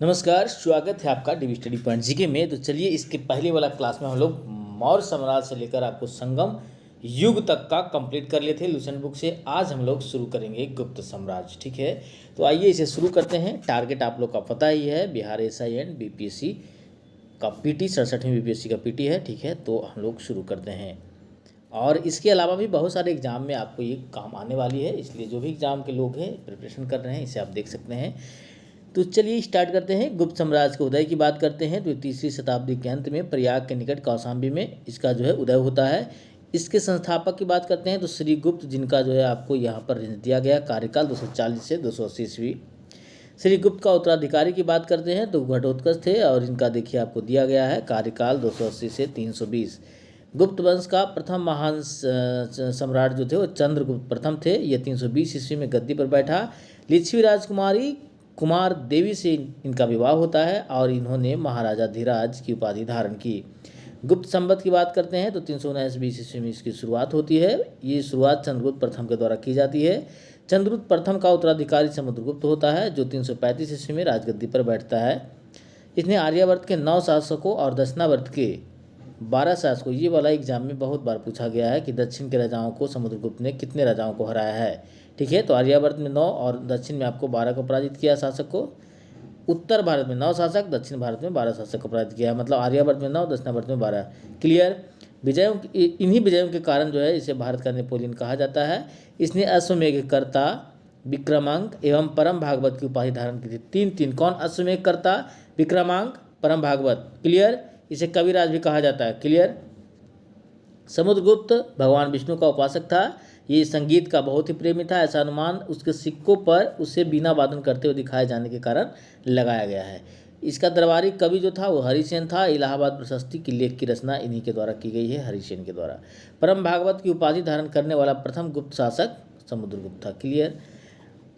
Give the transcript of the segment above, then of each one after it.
नमस्कार, स्वागत है आपका डीवी स्टडी पॉइंट जीके में। तो चलिए इसके पहले वाला क्लास में हम लोग मौर्य साम्राज्य से लेकर आपको संगम युग तक का कंप्लीट कर लिए थे लुसेंट बुक से। आज हम लोग शुरू करेंगे गुप्त साम्राज्य। ठीक है, तो आइए इसे शुरू करते हैं। टारगेट आप लोग का पता ही है, बिहार एसआई एंड बीपीएससी का पीटी, 67वीं बीपीएससी का पीटी है। ठीक है, तो हम लोग शुरू करते हैं। और इसके अलावा भी बहुत सारे एग्जाम में आपको ये काम आने वाली है, इसलिए जो भी एग्जाम के लोग हैं प्रिपरेशन कर रहे हैं इसे आप देख सकते हैं। तो चलिए स्टार्ट करते हैं। गुप्त साम्राज्य के उदय की बात करते हैं तो 3वीं शताब्दी के अंत में प्रयाग के निकट कौशाम्बी में इसका जो है उदय होता है। इसके संस्थापक की बात करते हैं तो श्री गुप्त, जिनका जो है आपको यहाँ पर रेंज दिया गया, कार्यकाल 240 से 280 ईस्वी। श्री गुप्त का उत्तराधिकारी की बात करते हैं तो घटोत्कच थे, और इनका देखिए आपको दिया गया है कार्यकाल 280 से 320। गुप्त वंश का प्रथम महान सम्राट जो थे वो चंद्रगुप्त प्रथम थे। ये 320 ईस्वी में गद्दी पर बैठा। लिच्छवी राजकुमारी कुमार देवी से इनका विवाह होता है और इन्होंने महाराजा धीराज की उपाधि धारण की। गुप्त संवत की बात करते हैं तो 319 ईस्वी में इसकी शुरुआत होती है। ये शुरुआत चंद्रगुप्त प्रथम के द्वारा की जाती है। चंद्रगुप्त प्रथम का उत्तराधिकारी समुद्रगुप्त होता है, जो 335 ईस्वी में राजगद्दी पर बैठता है। इसने आर्यावर्त के 9 शासकों और दक्षिणावर्त के 12 शासकों, ये वाला एग्जाम में बहुत बार पूछा गया है कि दक्षिण के राजाओं को समुद्रगुप्त ने कितने राजाओं को हराया है। ठीक है, तो आर्यावर्त में 9 और दक्षिण में आपको 12 को पराजित किया शासक को। उत्तर भारत में 9 शासक, दक्षिण भारत में 12 शासक को पराजित किया, मतलब आर्यावर्त में 9, दक्षिणावर्त में 12। क्लियर। इन्हीं विजयों के कारण जो है इसे भारत का नेपोलियन कहा जाता है। इसने अश्वमेघकर्ता, विक्रमांक एवं परम भागवत की उपाधि धारण की थी। 3 कौन? अश्वमेघकर्ता, विक्रमांक, परम भागवत। क्लियर। इसे कविराज भी कहा जाता है। क्लियर। समुद्रगुप्त भगवान विष्णु का उपासक था। ये संगीत का बहुत ही प्रेमी था। ऐसा अनुमान उसके सिक्कों पर उसे बीना वादन करते हुए दिखाए जाने के कारण लगाया गया है। इसका दरबारी कवि जो था वो हरिसेन था। इलाहाबाद प्रशस्ति की लेख की रचना इन्हीं के द्वारा की गई है, हरिसेन के द्वारा। परम भागवत की उपाधि धारण करने वाला प्रथम गुप्त शासक समुद्रगुप्त था। क्लियर।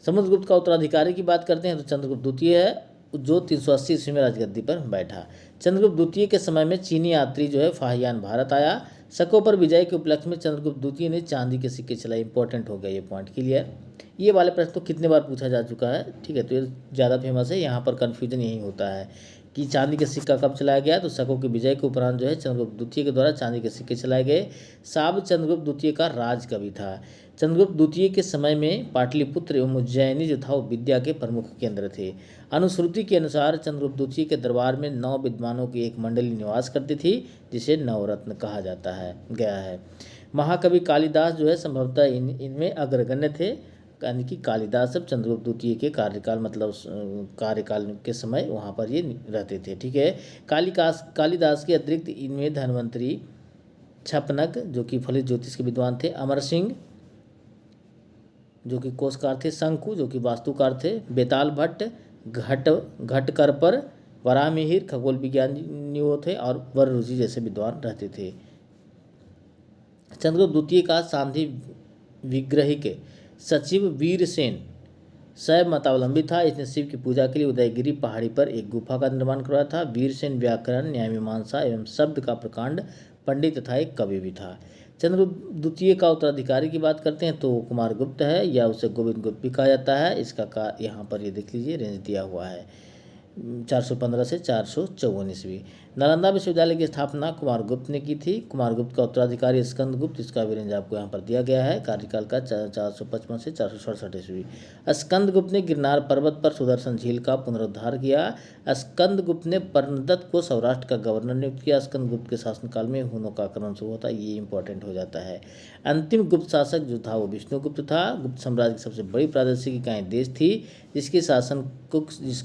समुद्रगुप्त का उत्तराधिकारी की बात करते हैं तो चंद्रगुप्त द्वितीय है, जो 380 ईस्वी में राजगद्दी पर बैठा। चंद्रगुप्त द्वितीय के समय में चीनी यात्री जो है फाहियान भारत आया। शकों पर विजय के उपलक्ष्य में चंद्रगुप्त द्वितीय ने चांदी के सिक्के चलाए। इंपॉर्टेंट हो गया ये पॉइंट। क्लियर। ये वाले प्रश्न तो कितने बार पूछा जा चुका है। ठीक है, तो ये ज़्यादा फेमस है। यहाँ पर कन्फ्यूजन यही होता है कि चांदी का सिक्का कब चलाया गया। तो शकों के विजय के उपरांत जो है चंद्रगुप्त द्वितीय के द्वारा चांदी के सिक्के चलाए गए। साब चंद्रगुप्त द्वितीय का राज कवि था। चंद्रगुप्त द्वितीय के समय में पाटलिपुत्र एवं उज्जैनी जो था वो विद्या के प्रमुख केंद्र थे। अनुश्रुति के अनुसार चंद्रगुप्त द्वितीय के दरबार में 9 विद्वानों की एक मंडली निवास करती थी, जिसे नवरत्न कहा जाता है गया है। महाकवि कालिदास जो है संभवतः इनमें अग्रगण्य थे, यानी कि कालिदास सब चंद्रगुप्त द्वितीय के कार्यकाल, मतलब कार्यकाल के समय वहाँ पर ये रहते थे। ठीक है। कालिदास के अतिरिक्त इनमें धन्वंतरी, छपनक जो कि फलित ज्योतिष के विद्वान थे, अमर सिंह जो कि कोशकार थे, शंकु जो कि वास्तुकार थे, बेताल भट्ट, घटकरपर, वराहमिहिर खगोल विज्ञानियों थे, और वररुचि जैसे विद्वान रहते थे। चंद्रगुप्त द्वितीय का सांधि विग्रहिक सचिव वीरसेन शैव मतावलंबी था। इसने शिव की पूजा के लिए उदयगिरी पहाड़ी पर एक गुफा का निर्माण करवाया था। वीरसेन व्याकरण, न्याय मीमांसा एवं शब्द का प्रकांड पंडित तथा एक कवि भी था। चंद्रगुप्त द्वितीय का उत्तराधिकारी की बात करते हैं तो कुमार गुप्त है, या उसे गोविंद गुप्त भी कहा जाता है। इसका यहाँ पर ये देख लीजिए रेंज दिया हुआ है, 415 से 454 ईस्वी। नालंदा विश्वविद्यालय की स्थापना कुमार गुप्त ने की थी। कुमार गुप्त का उत्तराधिकारी स्कंद गुप्त, इसका भी रेंज आपको यहाँ पर दिया गया है, कार्यकाल का 455 से 467 ईस्वी। स्कंद गुप्त ने गिरनार पर्वत पर सुदर्शन झील का पुनरुद्धार किया। स्कंद गुप्त ने पर्णदत्त को सौराष्ट्र का गवर्नर नियुक्त किया। स्कंद गुप्त के शासनकाल में हुनों का आक्रमण शुरू होता है, ये इंपॉर्टेंट हो जाता है। अंतिम गुप्त शासक जो था वो विष्णुगुप्त था। गुप्त साम्राज्य की सबसे बड़ी प्रादेशिक इकाई देश थी, जिसके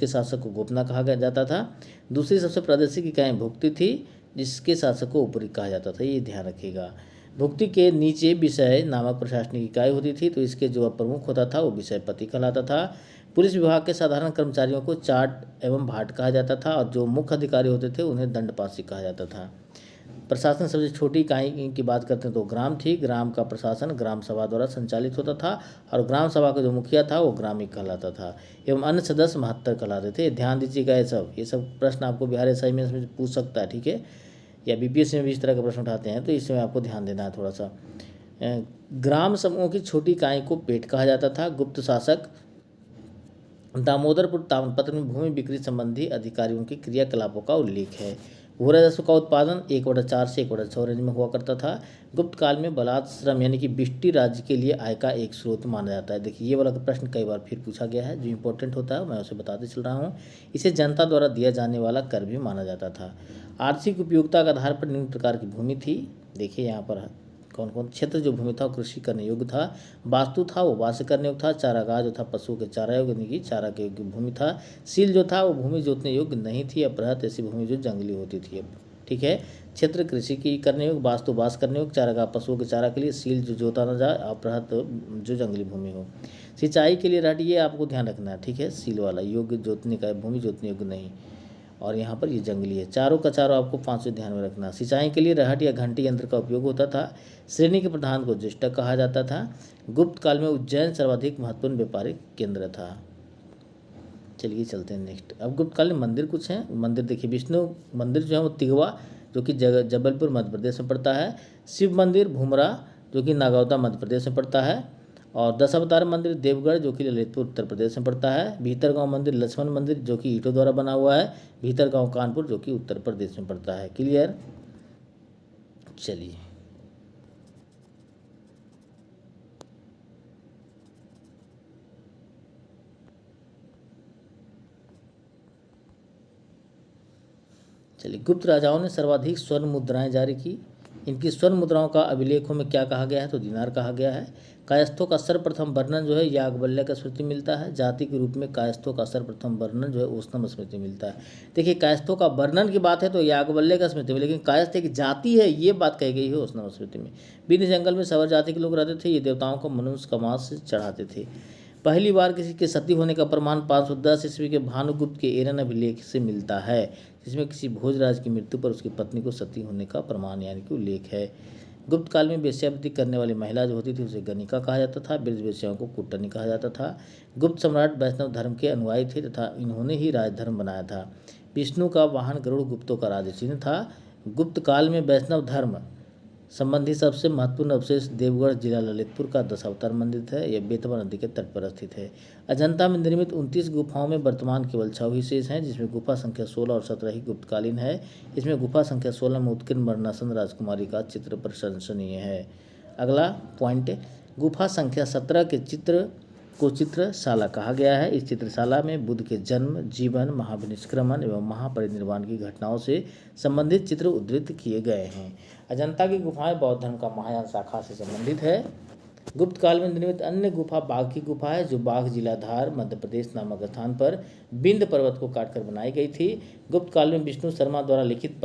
शासक को गोपना कहा जाता था। दूसरी सबसे प्रादेशिक इकाई भुक्ति थी, जिसके शासक को ऊपरी कहा जाता था। ये ध्यान रखिएगा। भुक्ति के नीचे विषय नामक प्रशासनिक इकाई होती थी, तो इसके जो प्रमुख होता था वो विषयपति कहलाता था। पुलिस विभाग के साधारण कर्मचारियों को चाट एवं भाट कहा जाता था, और जो मुख्य अधिकारी होते थे उन्हें दंडपाशी कहा जाता था। प्रशासन सबसे छोटी इकाई की बात करते हैं तो ग्राम थी। ग्राम का प्रशासन ग्राम सभा द्वारा संचालित होता था, और ग्राम सभा का जो मुखिया था वो ग्रामीण कहलाता था, एवं अन्य सदस्य महत्तर कहलाते थे। ध्यान दीजिएगा, ये सब प्रश्न आपको बिहार असाइनमेंट में पूछ सकता है। ठीक है, या बीपीएससी में भी इस तरह के प्रश्न उठाते हैं, तो इसमें आपको ध्यान देना है थोड़ा सा। ग्राम समूह की छोटी इकाई को पेट कहा जाता था। गुप्त शासक दामोदरपुर ताम्रपत्र में भूमि बिक्री संबंधी अधिकारियों के क्रियाकलापों का उल्लेख है। भू राजस्व का उत्पादन 1/4 से 1/6 रेंज में हुआ करता था। गुप्त काल में बलात् श्रम यानी कि बिष्टी राज्य के लिए आय का एक स्रोत माना जाता है। देखिए ये वाला प्रश्न कई बार फिर पूछा गया है, जो इंपॉर्टेंट होता है मैं उसे बताते चल रहा हूँ। इसे जनता द्वारा दिया जाने वाला कर भी माना जाता था। आर्थिक उपयोगिता के आधार पर निम्न प्रकार की भूमि थी। देखिए यहाँ पर कौन कौन क्षेत्र जो भूमि था वो कृषि करने योग्य था, वास्तु था वो वास करने योग्य था, चारागाह जो था पशुओं के चारा योग्य यानी कि चारा के योग्य भूमि था, सील जो था वो भूमि जोतने योग्य नहीं थी, अपराध ऐसी भूमि जो जंगली होती थी। ठीक है, क्षेत्र कृषि की करने योग्य, वास्तु वास करने योग्य, चारागाह पशुओं के चारा के लिए, सील जो जोता न जाए, अपराध जो जंगली भूमि हो। सिंचाई के लिए रहट ये आपको ध्यान रखना है। ठीक है, सील वाला योग्य जोतने का भूमि जोतने योग्य नहीं, और यहाँ पर ये जंगली है। चारों का चारों आपको 5 ध्यान में रखना। सिंचाई के लिए रहट या घंटी यंत्र का उपयोग होता था। श्रेणी के प्रधान को ज्येष्ठक कहा जाता था। गुप्त काल में उज्जैन सर्वाधिक महत्वपूर्ण व्यापारिक केंद्र था। चलिए चलते हैं नेक्स्ट। अब गुप्त काल में मंदिर कुछ हैं। मंदिर देखिए, विष्णु मंदिर जो है वो तिगवा जो कि जबलपुर मध्य प्रदेश में पड़ता है। शिव मंदिर भूमरा जो कि नागौदा मध्य प्रदेश में पड़ता है। और 10 अवतार मंदिर देवगढ़ जो कि ललितपुर उत्तर प्रदेश में पड़ता है। भीतरगांव मंदिर लक्ष्मण मंदिर जो कि ईंटों द्वारा बना हुआ है। भीतरगांव कानपुर जो कि उत्तर प्रदेश में पड़ता है। क्लियर। चलिए चलिए, गुप्त राजाओं ने सर्वाधिक स्वर्ण मुद्राएं जारी की। इनकी स्वर्ण मुद्राओं का अभिलेखों में क्या कहा गया है, तो दिनार कहा गया है। कायस्थों का सर्वप्रथम वर्णन जो है याज्ञवल्क्य का स्मृति मिलता है। जाति के रूप में कायस्थों का सर्वप्रथम वर्णन जो है ओसनम स्मृति मिलता है। देखिए कायस्थों का वर्णन की बात है तो याज्ञवल्क्य का स्मृति में, लेकिन कायस्थ एक जाति है ये बात कही गई है ओसनम स्मृति में। बिना जंगल में सवर जाति के लोग रहते थे। ये देवताओं को मनुष्य का मांस चढ़ाते थे। पहली बार किसी के सती होने का प्रमाण 510 ईस्वी के भानुगुप्त के एरन अभिलेख से मिलता है, जिसमें किसी भोजराज की मृत्यु पर उसकी पत्नी को सती होने का प्रमाण यानी कि उल्लेख है। गुप्त काल में वेश्यावृत्ति करने वाली महिला जो होती थी उसे गणिका कहा जाता था। वृद्ध वेश्याओं को कुट्टनी कहा जाता था। गुप्त सम्राट वैष्णव धर्म के अनुयायी थे तथा इन्होंने ही राजधर्म बनाया था। विष्णु का वाहन गरुड़ गुप्तों का राज चिन्ह था। गुप्त काल में वैष्णव धर्म संबंधी सबसे महत्वपूर्ण अवशेष देवगढ़ जिला ललितपुर का 10 अवतार मंदिर है। यह बेतवा नदी के तट पर स्थित है। अजंता में निर्मित 29 गुफाओं में वर्तमान केवल 6 ही शेष हैं, जिसमें गुफा संख्या 16 और 17 ही गुप्तकालीन है। इसमें गुफा संख्या 16 में उत्कीर्ण मरणासन राजकुमारी का चित्र प्रशंसनीय है। अगला पॉइंट, गुफा संख्या 17 के चित्र को चित्रशाला कहा गया है। इस चित्रशाला में बुद्ध के जन्म, जीवन, महाविनिष्क्रमण एवं महापरिनिर्वाण की घटनाओं से संबंधित चित्र उद्धृत किए गए हैं। अजंता की गुफाएं बौद्ध धर्म का महायान शाखा से संबंधित है। गुप्त काल में निर्मित अन्य गुफा बाघ की गुफा है, जो बाघ जिला धार मध्य प्रदेश नामक स्थान पर बिंद पर्वत को काटकर बनाई गई थी। गुप्त काल में विष्णु शर्मा द्वारा लिखित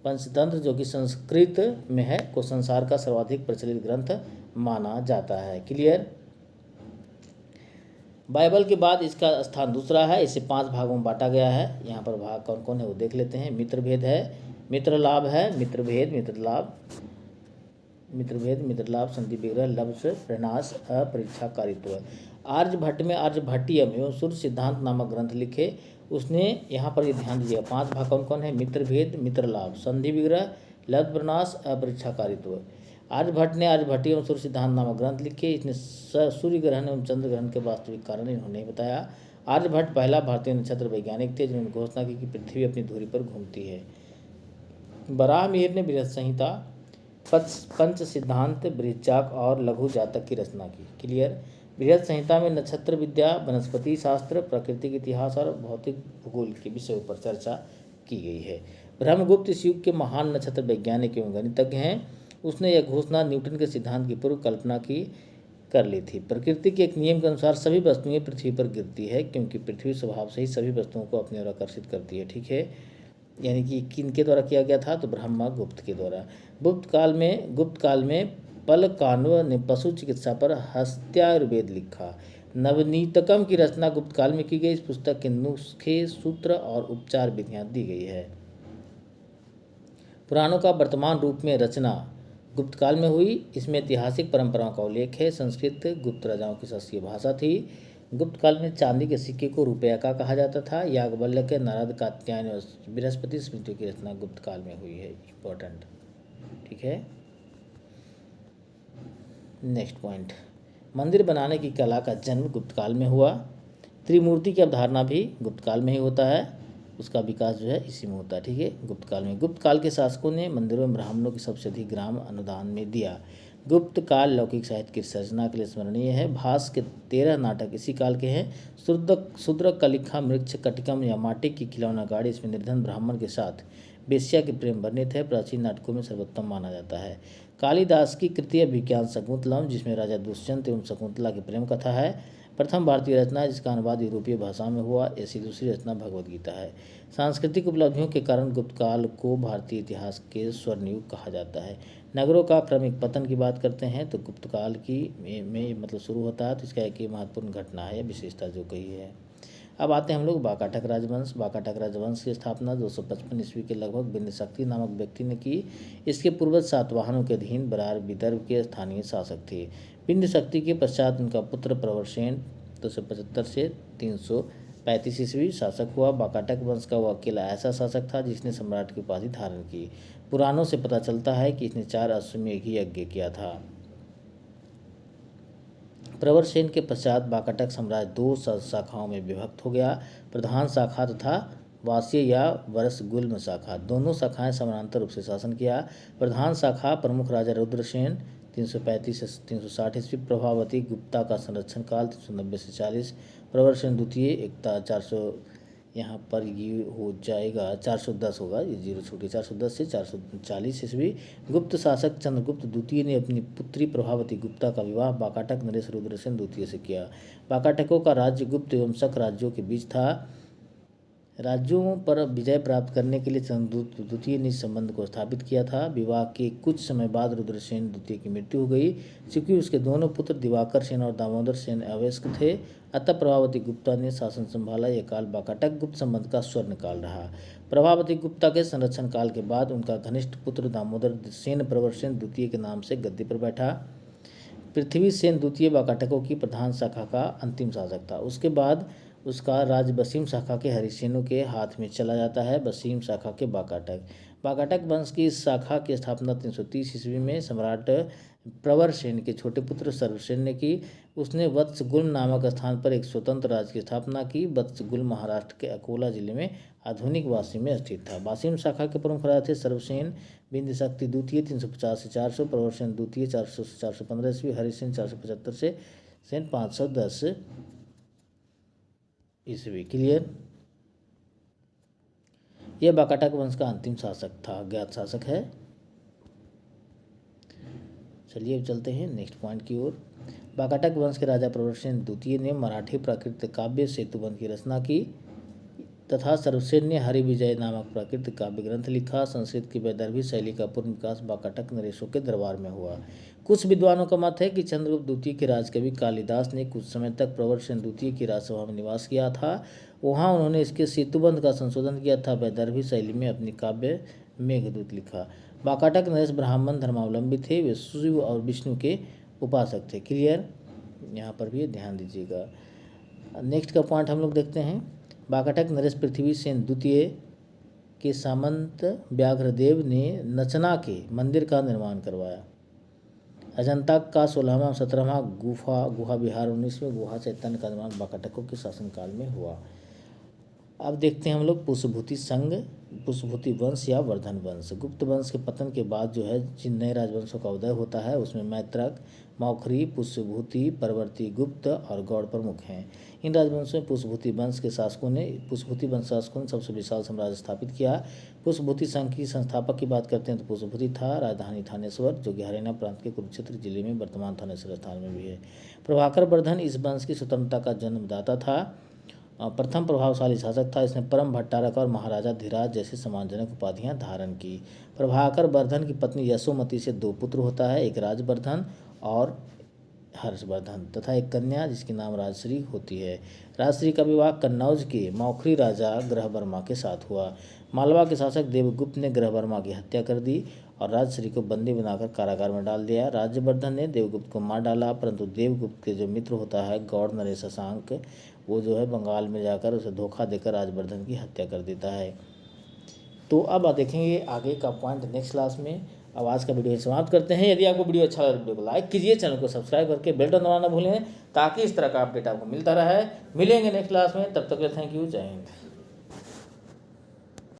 पंचतंत्र जो कि संस्कृत में है को संसार का सर्वाधिक प्रचलित ग्रंथ माना जाता है। क्लियर। बाइबल के बाद इसका स्थान दूसरा है। इसे 5 भागों में बांटा गया है। यहाँ पर भाग कौन कौन है वो देख लेते हैं। मित्रभेद है, मित्रलाभ है, मित्रभेद, मित्रलाभ, संधि विग्रह, लब्स, प्रणास, अपरीक्षाकारित्व। आर्यभट्ट में आर्यभट्टियम एवं सूर्य सिद्धांत नामक ग्रंथ लिखे। उसने यहाँ पर ये ध्यान दिया 5 भाग कौन कौन है, मित्रभेद, मित्रलाभ, संधि विग्रह, लब्ध, प्रणास, अपरीक्षाकारित्व। आर्यभट्ट ने आर्यभट्टीय एवं सूर्य सिद्धांत नामक ग्रंथ लिखे। इसने सूर्य ग्रहण एवं चंद्र ग्रहण के वास्तविक कारण इन्होंने बताया। आर्यभट्ट पहला भारतीय नक्षत्र वैज्ञानिक थे जिन्होंने घोषणा की कि पृथ्वी अपनी धुरी पर घूमती है। वराहमिहिर ने बृहत संहिता, पंच सिद्धांत, बृहच्चाक और लघु जातक की रचना की। क्लियर। बृहत संहिता में नक्षत्र विद्या, वनस्पति शास्त्र, प्राकृतिक इतिहास और भौतिक भूगोल के विषयों पर चर्चा की गई है। ब्रह्मगुप्त इस युग के महान नक्षत्र वैज्ञानिक एवं गणितज्ञ हैं। उसने यह घोषणा न्यूटन के सिद्धांत की पूर्व कल्पना की कर ली थी। प्रकृति के एक नियम के अनुसार सभी वस्तुएं पृथ्वी पर गिरती है, क्योंकि पृथ्वी स्वभाव से ही सभी वस्तुओं को अपनी ओर आकर्षित करती है। ठीक है, यानी कि किनके द्वारा किया गया था, तो ब्रह्मगुप्त के द्वारा। गुप्त काल में पलकान्व ने पशु चिकित्सा पर हस्त्यायुर्वेद लिखा। नवनीतकम की रचना गुप्त काल में की गई। इस पुस्तक के नुस्खे, सूत्र और उपचार विधियां दी गई है। पुराणों का वर्तमान रूप में रचना गुप्त काल में हुई। इसमें ऐतिहासिक परंपराओं का उल्लेख है। संस्कृत गुप्त राजाओं की शासकीय भाषा थी। गुप्त काल में चांदी के सिक्के को रुपया का कहा जाता था। याज्ञवल्क्य, नारद, कात्यायन और बृहस्पति स्मृतियों की रचना गुप्त काल में हुई है। इम्पोर्टेंट। ठीक है। नेक्स्ट पॉइंट, मंदिर बनाने की कला का जन्म गुप्त काल में हुआ। त्रिमूर्ति की अवधारणा भी गुप्त काल में ही होता है, उसका विकास जो है इसी में होता है, ठीक है, गुप्त काल में। गुप्त काल के शासकों ने मंदिरों में ब्राह्मणों की सबसे अधिक ग्राम अनुदान में दिया। गुप्त काल लौकिक साहित्य की सर्जना के लिए स्मरणीय है। भास के 13 नाटक इसी काल के हैं। शूद्रक कलिखा मृक्ष कटिकम या माटी की खिलौना गाड़ी इसमें निर्धन ब्राह्मण के साथ बेश्या के प्रेम वर्णित है, प्राचीन नाटकों में सर्वोत्तम माना जाता है। कालिदास की कृति अभिज्ञान शकुंतलम, जिसमें राजा दुष्यंत एवं शकुंतला की प्रेम कथा है, प्रथम भारतीय रचना है जिसका अनुवाद यूरोपीय भाषा में हुआ। ऐसी दूसरी रचना भगवद गीता है। सांस्कृतिक उपलब्धियों के कारण गुप्त काल को भारतीय इतिहास के स्वर्णयुग कहा जाता है। नगरों का क्रमिक पतन की बात करते हैं तो गुप्त काल की में मतलब शुरू होता है, तो इसका एक महत्वपूर्ण घटना है या विशेषता जो कही है। अब आते हैं हम लोग वाकाटक राजवंश। वाकाटक राजवंश की स्थापना 255 ईस्वी के लगभग बिंदुशक्ति नामक व्यक्ति ने की। इसके पूर्वज सातवाहनों के अधीन बरार विदर्भ के स्थानीय शासक थे। बिंदुशक्ति के पश्चात उनका पुत्र प्रवरसेन 275 से 335 ईस्वी शासक हुआ। वाकाटक वंश का वह अकेला ऐसा शासक था जिसने सम्राट की उपाधि धारण की। पुराणों से पता चलता है कि इसने 4 अश्वमेघ यज्ञ किया था। प्रवरसेन के पश्चात वाकाटक साम्राज्य 2 शाखाओं में विभक्त हो गया, प्रधान शाखा तथा वास्य या वरसगुल्म शाखा। दोनों शाखाएं समानांतर रूप से शासन किया। प्रधान शाखा प्रमुख राजा रुद्रसेन 335 से 360 ईस्वी, प्रभावती गुप्ता का संरक्षण काल 390 से 40, प्रवरसेन द्वितीय एकता 400, यहाँ पर ये हो जाएगा 410 होगा, ये जीरो छूटे 410 से 440 ईस्वी। गुप्त शासक चंद्रगुप्त द्वितीय ने अपनी पुत्री प्रभावती गुप्ता का विवाह वाकाटक नरेश रुद्रसेन द्वितीय से किया। वाकाटकों का राज्य गुप्त एवं शक राज्यों के बीच था। राज्यों पर विजय प्राप्त करने के लिए चंद्रगुप्त द्वितीय ने इस संबंध को स्थापित किया था। विवाह के कुछ समय बाद रुद्रसेन द्वितीय की मृत्यु हो गई। चूंकि उसके दोनों पुत्र दिवाकर सेन और दामोदर सेन अवयस्क थे, अतः प्रभावती गुप्ता ने शासन संभाला। यह काल वाकाटक गुप्त संबंध का स्वर्ण काल रहा। प्रभावती गुप्ता के संरक्षण काल के बाद उनका घनिष्ठ पुत्र दामोदर सेन प्रवरसेन द्वितीय के नाम से गद्दी पर बैठा। पृथ्वी सेन द्वितीय वाकाटकों की प्रधान शाखा का अंतिम शासक था। उसके बाद उसका राज बसीम शाखा के हरिसेनों के हाथ में चला जाता है। बसीम शाखा के वाकाटक। वाकाटक वंश की इस शाखा की स्थापना 330 ईस्वी में सम्राट प्रवरसेन के छोटे पुत्र सर्वसेन ने की। उसने वत्सगुल्म नामक स्थान पर एक स्वतंत्र राज्य की स्थापना की। वत्सगुल्म महाराष्ट्र के अकोला जिले में आधुनिक वासी में स्थित था। वासिम शाखा के प्रमुख राजा थे सर्वसेन बिंदुशक्ति द्वितीय 350 से 400, प्रवरसेन द्वितीय 400 से 415 ईस्वी, हरिसेन 475 से सेन 510 ईस्वी। क्लियर। यह वाकाटक वंश का अंतिम शासक था, ज्ञात शासक है। चलिए अब चलते हैं नेक्स्ट पॉइंट की ओर। वाकाटक वंश के राजा प्रवरसेन द्वितीय ने मराठी प्राकृत काव्य सेतुबंध की रचना की तथा सर्वसेन ने हरिविजय नामक प्राकृत काव्य ग्रंथ लिखा। संस्कृत की वैदर्भी शैली का पूर्ण विकास वाकाटक नरेशों के दरबार में हुआ। कुछ विद्वानों का मत है कि चंद्रगुप्त द्वितीय के राजकवि कालिदास ने कुछ समय तक प्रवरसेन द्वितीय की राजसभा में निवास किया था। वहाँ उन्होंने इसके सेतुबंध का संशोधन किया था। वैदर्भी शैली में अपनी काव्य मेघदूत लिखा। वाकाटक नरेश ब्राह्मण धर्मावलंबी थे। वे शिव और विष्णु के उपासक थे। क्लियर, यहाँ पर भी ध्यान दीजिएगा। नेक्स्ट का पॉइंट हम लोग देखते हैं। वाकाटक नरेश पृथ्वी सेन द्वितीय के सामंत व्याघ्रदेव ने नचना के मंदिर का निर्माण करवाया। अजंता का 16वां 17वां गुहा विहार 19वें गुहा चैतन्य का निर्माण वाकाटकों के शासनकाल में हुआ। अब देखते हैं हम लोग पुष्पभूति संघ, पुष्पभूति वंश या वर्धन वंश। गुप्त वंश के पतन के बाद जो है जिन नए राजवंशों का उदय होता है उसमें मैत्रक, मौखरी, पुष्पभूति, परवर्ती गुप्त और गौड़ प्रमुख हैं। इन राजवंशों में पुष्पभूति वंश के शासकों ने सबसे विशाल साम्राज्य स्थापित किया। पुष्पभूति संघ की संस्थापक की बात करते हैं तो पुष्पभूति था। राजधानी थानेश्वर जो कि हरियाणा प्रांत के कुरुक्षेत्र जिले में वर्तमान थानेश्वर स्थान में भी है। प्रभाकर वर्धन इस वंश की स्वतंत्रता का जन्मदाता था। प्रथम प्रभावशाली शासक था। इसने परम भट्टारक और महाराजा धीराज जैसी सम्मानजनक उपाधियां धारण की। प्रभाकर वर्धन की पत्नी यशोमती से 2 पुत्र होता है, एक राजवर्धन और हर्षवर्धन तथा एक कन्या जिसकी नाम राजश्री होती है। राजश्री का विवाह कन्नौज के मौखरी राजा ग्रहवर्मा के साथ हुआ। मालवा के शासक देवगुप्त ने ग्रहवर्मा की हत्या कर दी और राजश्री को बंदी बनाकर कारागार में डाल दिया। राज्यवर्धन ने देवगुप्त को मार डाला, परंतु देवगुप्त के जो मित्र होता है गौड़ नरेश शशांक, वो जो है बंगाल में जाकर उसे धोखा देकर राजवर्धन की हत्या कर देता है। तो अब देखेंगे आगे का पॉइंट नेक्स्ट क्लास में। अब आज का वीडियो समाप्त करते हैं। यदि आपको वीडियो अच्छा लगा तो वीडियो को लाइक कीजिए, चैनल को सब्सक्राइब करके बेल बटन दबाना भूलें ताकि इस तरह का अपडेट आपको मिलता रहे। मिलेंगे नेक्स्ट क्लास में, तब तक के लिए थैंक यू, जय हिंद।